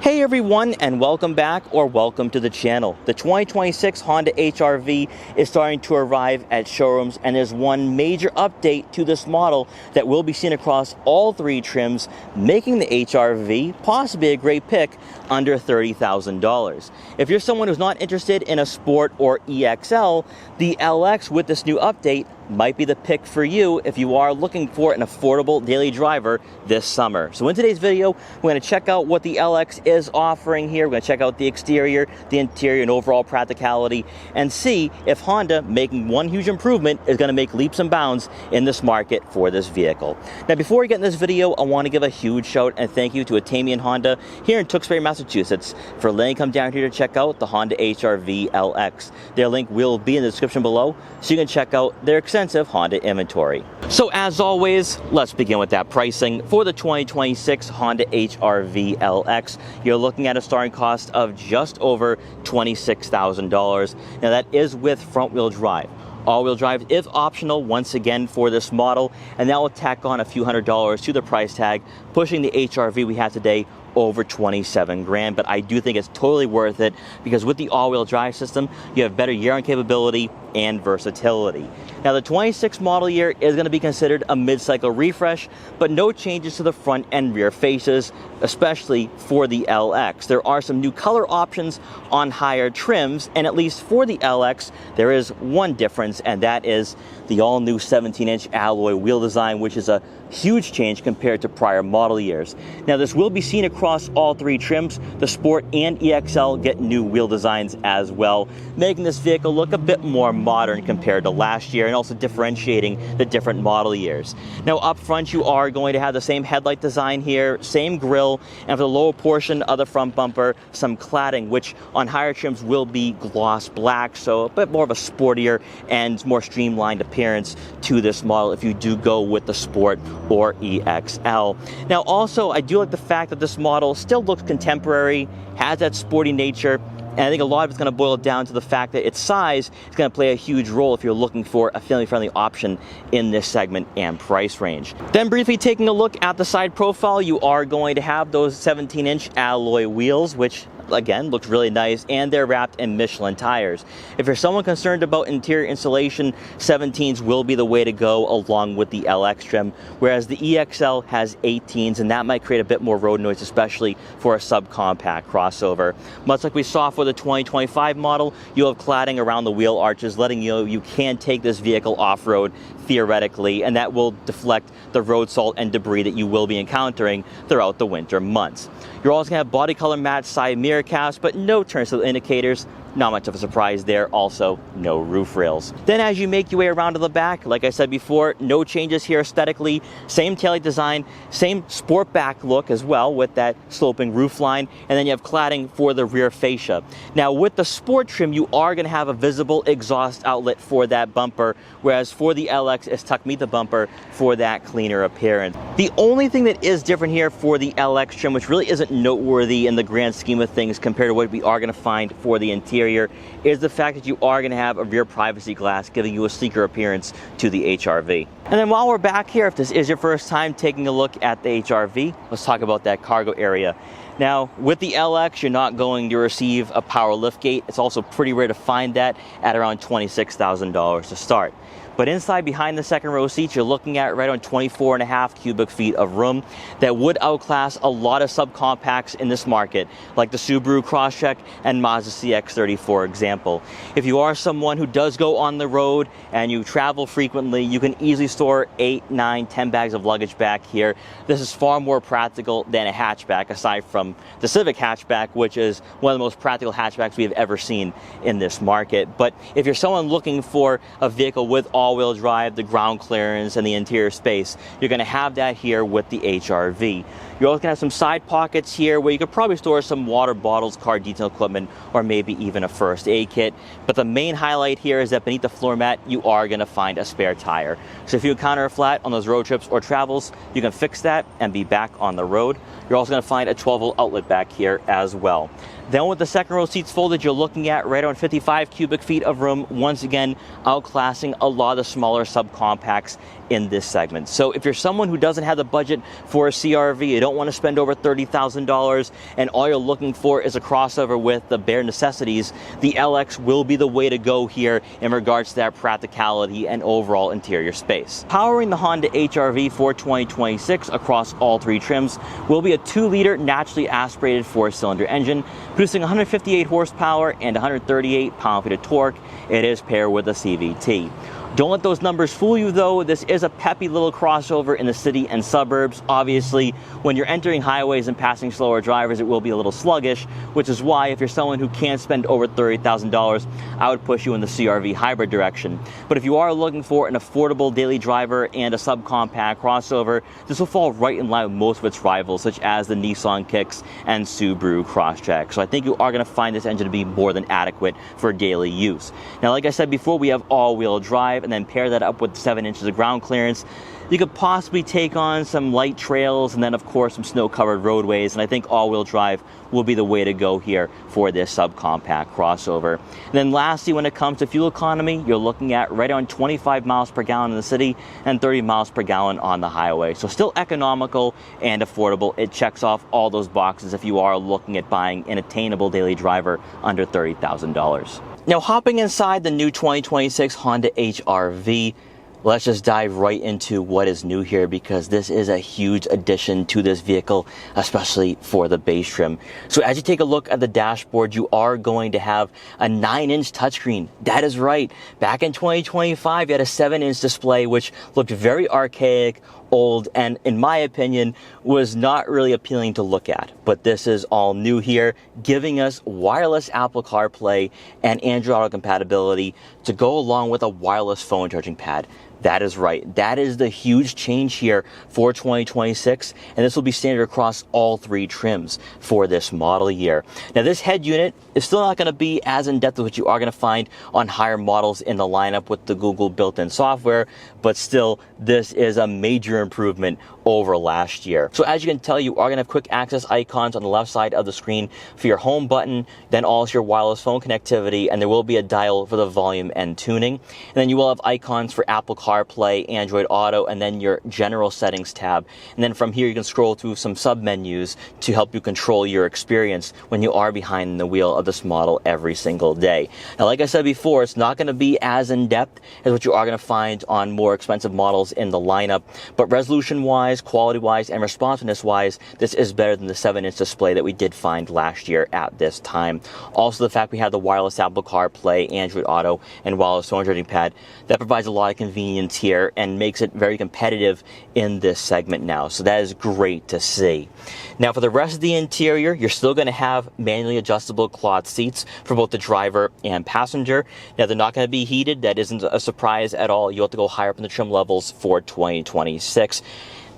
Hey everyone, and welcome back or welcome to the channel. The 2026 Honda HR-V is starting to arrive at showrooms, and there's one major update to this model that will be seen across all three trims, making the HR-V possibly a great pick under $30,000. If you're someone who's not interested in a Sport or EXL, the LX with this new update might be the pick for you if you are looking for an affordable daily driver this summer. So in today's video, we're going to check out what the LX is offering here. We're going to check out the exterior, the interior, and overall practicality, and see if Honda, making one huge improvement, is going to make leaps and bounds in this market for this vehicle. Now, before we get in this video, I want to give a huge shout and thank you to Atamian Honda here in Tewksbury, Massachusetts, for letting come down here to check out the Honda HR-V LX. Their link will be in the description below, so you can check out their extensive Honda inventory. So as always, let's begin with that pricing. For the 2026 Honda HR-V LX, you're looking at a starting cost of just over $26,000. Now that is with front-wheel drive. All-wheel drive is optional once again for this model, and that will tack on a few $100s to the price tag, pushing the HR-V we have today over 27 grand. But I do think it's totally worth it because with the all-wheel drive system, you have better year-round capability and versatility. Now the 26 model year is going to be considered a mid-cycle refresh, but no changes to the front and rear faces, especially for the LX. There are some new color options on higher trims, and at least for the LX, there is one difference, and that is the all-new 17-inch alloy wheel design, which is a huge change compared to prior model years. Now this will be seen across all three trims. The Sport and EXL get new wheel designs as well, making this vehicle look a bit more modern compared to last year, and also differentiating the different model years. Now up front, you are going to have the same headlight design here, same grille, and for the lower portion of the front bumper, some cladding, which on higher trims will be gloss black, so a bit more of a sportier and more streamlined appearance to this model if you do go with the Sport or EXL. Now also, I do like the fact that this model still looks contemporary, has that sporty nature, and I think a lot of it's going to boil down to the fact that its size is going to play a huge role if you're looking for a family-friendly option in this segment and price range. Then briefly taking a look at the side profile, you are going to have those 17-inch alloy wheels, which again looks really nice, and they're wrapped in Michelin tires. If you're someone concerned about interior insulation, 17s will be the way to go along with the LX trim, whereas the EXL has 18s, and that might create a bit more road noise, especially for a subcompact crossover. Much like we saw for the 2025 model, you'll have cladding around the wheel arches, letting you know you can take this vehicle off-road theoretically, and that will deflect the road salt and debris that you will be encountering throughout the winter months. You're also going to have body color matched side mirror caps, but no turn signal indicators. Not much of a surprise there. Also, no roof rails. Then as you make your way around to the back, like I said before, no changes here aesthetically. Same taillight design, same sport back look as well with that sloping roof line, and then you have cladding for the rear fascia. Now with the Sport trim, you are going to have a visible exhaust outlet for that bumper, whereas for the LX, it's tucked beneath the bumper for that cleaner appearance. The only thing that is different here for the LX trim, which really isn't noteworthy in the grand scheme of things compared to what we are going to find for the interior, is the fact that you are going to have a rear privacy glass, giving you a sleeker appearance to the HR-V. And then while we're back here, if this is your first time taking a look at the HR-V, let's talk about that cargo area. Now, with the LX, you're not going to receive a power liftgate. It's also pretty rare to find that at around $26,000 to start. But inside, behind the second row seats, you're looking at right around 24.5 cubic feet of room that would outclass a lot of subcompacts in this market, like the Subaru Crosstrek and Mazda CX-30, for example. If you are someone who does go on the road and you travel frequently, you can easily store 8, 9, 10 bags of luggage back here. This is far more practical than a hatchback, aside from the Civic hatchback, which is one of the most practical hatchbacks we have ever seen in this market. But if you're someone looking for a vehicle with all-wheel drive, the ground clearance, and the interior space, you're going to have that here with the HR-V. You're also going to have some side pockets here where you could probably store some water bottles, car detail equipment, or maybe even a first aid kit. But the main highlight here is that beneath the floor mat, you are going to find a spare tire. So if you encounter a flat on those road trips or travels, you can fix that and be back on the road. You're also going to find a 12-volt outlet back here as well. Then with the second row seats folded, you're looking at right around 55 cubic feet of room, once again outclassing a lot of the smaller subcompacts in this segment. So if you're someone who doesn't have the budget for a CR-V, you don't don't want to spend over $30,000 and all you're looking for is a crossover with the bare necessities, the LX will be the way to go here in regards to that practicality and overall interior space. Powering the Honda HR-V for 2026 across all three trims will be a 2-liter naturally aspirated 4-cylinder engine, producing 158 horsepower and 138 pound-feet of torque. It is paired with a CVT. Don't let those numbers fool you though. This is a peppy little crossover in the city and suburbs. Obviously, when you're entering highways and passing slower drivers, it will be a little sluggish, which is why if you're someone who can't spend over $30,000, I would push you in the CR-V hybrid direction. But if you are looking for an affordable daily driver and a subcompact crossover, this will fall right in line with most of its rivals, such as the Nissan Kicks and Subaru Crosstrek. So I think you are going to find this engine to be more than adequate for daily use. Now, like I said before, we have all-wheel drive, and then pair that up with 7 inches of ground clearance. You could possibly take on some light trails and then of course some snow-covered roadways, and I think all-wheel drive will be the way to go here for this subcompact crossover. And then lastly, when it comes to fuel economy, you're looking at right around 25 miles per gallon in the city and 30 miles per gallon on the highway. So still economical and affordable. It checks off all those boxes if you are looking at buying an attainable daily driver under $30,000. Now, hopping inside the new 2026 Honda HR-V, let's just dive right into what is new here, because this is a huge addition to this vehicle, especially for the base trim. So as you take a look at the dashboard, you are going to have a 9-inch touchscreen. That is right. Back in 2025, you had a 7-inch display, which looked very archaic, old, and in my opinion was not really appealing to look at. But this is all new here, giving us wireless Apple CarPlay and Android Auto compatibility to go along with a wireless phone charging pad. That is right. That is the huge change here for 2026, and this will be standard across all three trims for this model year. Now, this head unit is still not going to be as in-depth as what you are going to find on higher models in the lineup with the Google built-in software, but still, this is a major improvement over last year. So as you can tell, you are going to have quick access icons on the left side of the screen for your home button, then also your wireless phone connectivity, and there will be a dial for the volume and tuning. And then you will have icons for Apple CarPlay, Android Auto, and then your general settings tab. And then from here, you can scroll through some sub-menus to help you control your experience when you are behind the wheel of this model every single day. Now, like I said before, it's not going to be as in-depth as what you are going to find on more expensive models in the lineup, but resolution-wise, quality-wise, and responsiveness-wise, this is better than the 7-inch display that we did find last year at this time. Also, the fact we have the wireless Apple CarPlay, Android Auto, and wireless phone charging pad, that provides a lot of convenience here and makes it very competitive in this segment now. So that is great to see. Now, for the rest of the interior, you're still going to have manually adjustable cloth seats for both the driver and passenger. Now, they're not going to be heated. That isn't a surprise at all. You'll have to go higher up in the trim levels for 2026.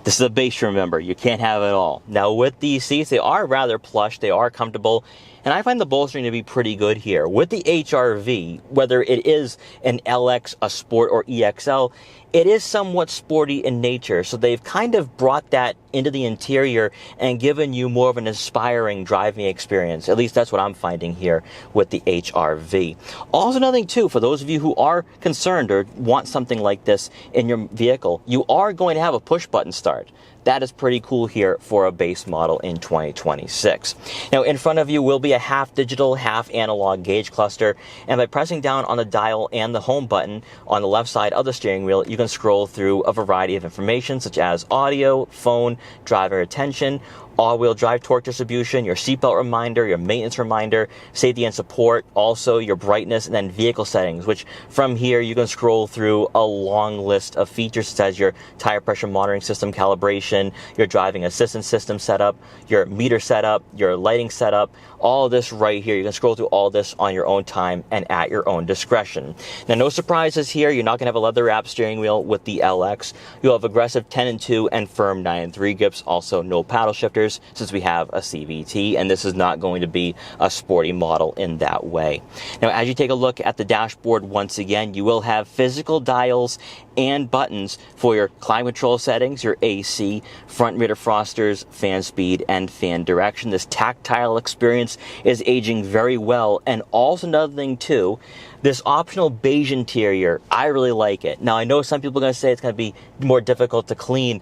This is a base trim, remember, you can't have it all. Now, with these seats, they are rather plush, they are comfortable, and I find the bolstering to be pretty good here. With the HR-V, whether it is an LX, a Sport, or EXL, it is somewhat sporty in nature, so they've kind of brought that into the interior and given you more of an inspiring driving experience. At least that's what I'm finding here with the HR-V. Also, another thing too, for those of you who are concerned or want something like this in your vehicle, you are going to have a push button start. That is pretty cool here for a base model in 2026. Now, in front of you will be a half digital, half analog gauge cluster, and by pressing down on the dial and the home button on the left side of the steering wheel, you can scroll through a variety of information such as audio, phone, driver attention, all-wheel drive torque distribution, your seatbelt reminder, your maintenance reminder, safety and support, also your brightness, and then vehicle settings, which from here you can scroll through a long list of features such as your tire pressure monitoring system calibration, your driving assistance system setup, your meter setup, your lighting setup, all of this right here. You can scroll through all this on your own time and at your own discretion. Now, no surprises here. You're not going to have a leather-wrapped steering wheel with the LX. You'll have aggressive 10-2 and firm 9-3 grips, also no paddle shifters, since we have a CVT, and this is not going to be a sporty model in that way. Now, as you take a look at the dashboard, once again, you will have physical dials and buttons for your climate control settings, your AC, front rear defrosters, fan speed, and fan direction. This tactile experience is aging very well. And also another thing too, this optional beige interior, I really like it. Now, I know some people are going to say it's going to be more difficult to clean.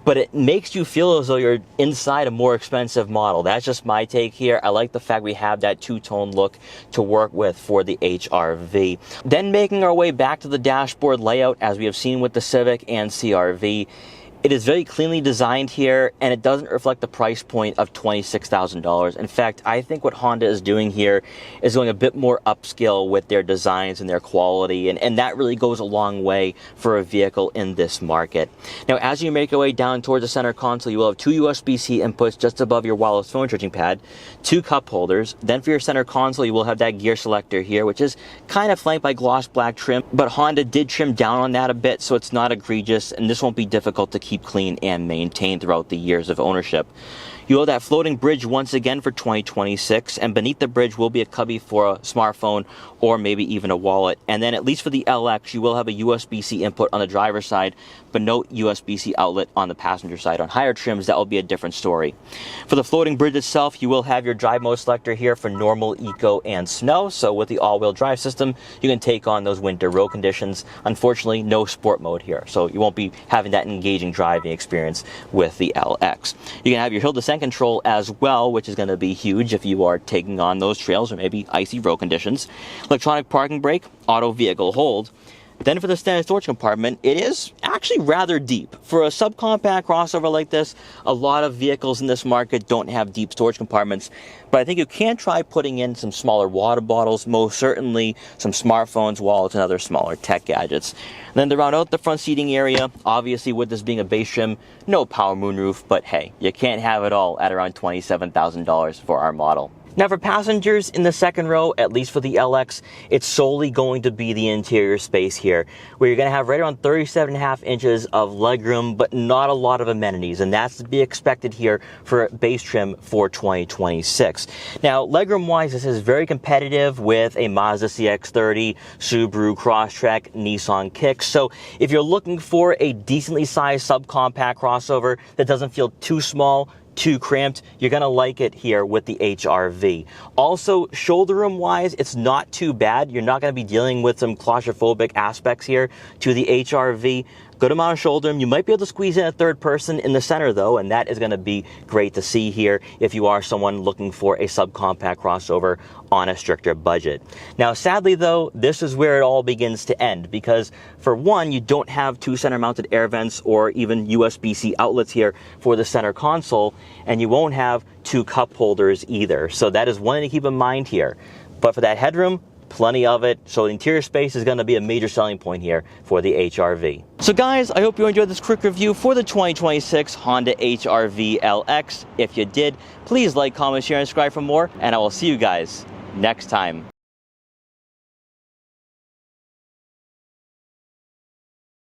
but it makes you feel as though you're inside a more expensive model. That's just my take here. I like the fact we have that two-tone look to work with for the HR-V. Then making our way back to the dashboard layout, as we have seen with the Civic and CR-V, it is very cleanly designed here, and it doesn't reflect the price point of $26,000. In fact, I think what Honda is doing here is going a bit more upscale with their designs and their quality, and that really goes a long way for a vehicle in this market. Now, as you make your way down towards the center console, you will have two USB-C inputs just above your wireless phone charging pad, two cup holders. Then for your center console, you will have that gear selector here, which is kind of flanked by gloss black trim, but Honda did trim down on that a bit, so it's not egregious, and this won't be difficult to keep clean and maintained throughout the years of ownership. You'll have that floating bridge once again for 2026, and beneath the bridge will be a cubby for a smartphone or maybe even a wallet. And then at least for the LX, you will have a USB-C input on the driver's side, but no USB-C outlet on the passenger side. On higher trims, that will be a different story. For the floating bridge itself, you will have your drive mode selector here for normal, eco, and snow. So with the all-wheel drive system, you can take on those winter road conditions. Unfortunately, no sport mode here, so you won't be having that engaging driving experience with the LX. You can have your hill descent control as well, which is going to be huge if you are taking on those trails or maybe icy road conditions. Electronic parking brake, auto vehicle hold. Then for the standard storage compartment, it is actually rather deep. For a subcompact crossover like this, a lot of vehicles in this market don't have deep storage compartments, but I think you can try putting in some smaller water bottles, most certainly some smartphones, wallets, and other smaller tech gadgets. And then to round out the front seating area, obviously with this being a base trim, no power moonroof, but hey, you can't have it all at around $27,000 for our model. Now for passengers in the second row, at least for the LX, it's solely going to be the interior space here, where you're going to have right around 37.5 inches of legroom, but not a lot of amenities, and that's to be expected here for base trim for 2026. Now, legroom-wise, this is very competitive with a Mazda CX-30, Subaru Crosstrek, Nissan Kicks, so if you're looking for a decently sized subcompact crossover that doesn't feel too small, too cramped, you're gonna like it here with the HR-V. Also, shoulder room wise, it's not too bad. You're not gonna be dealing with some claustrophobic aspects here to the HR-V. Good amount of shoulder room. You might be able to squeeze in a third person in the center though, and that is going to be great to see here if you are someone looking for a subcompact crossover on a stricter budget. Now sadly though, this is where it all begins to end, because for one, you don't have two center mounted air vents or even USB-C outlets here for the center console, and you won't have two cup holders either. So that is one thing to keep in mind here. But for that headroom, plenty of it, so the interior space is going to be a major selling point here for the HR-V. So guys, I hope you enjoyed this quick review for the 2026 Honda HR-V LX. If you did, please like, comment, share, and subscribe for more, and I will see you guys next time.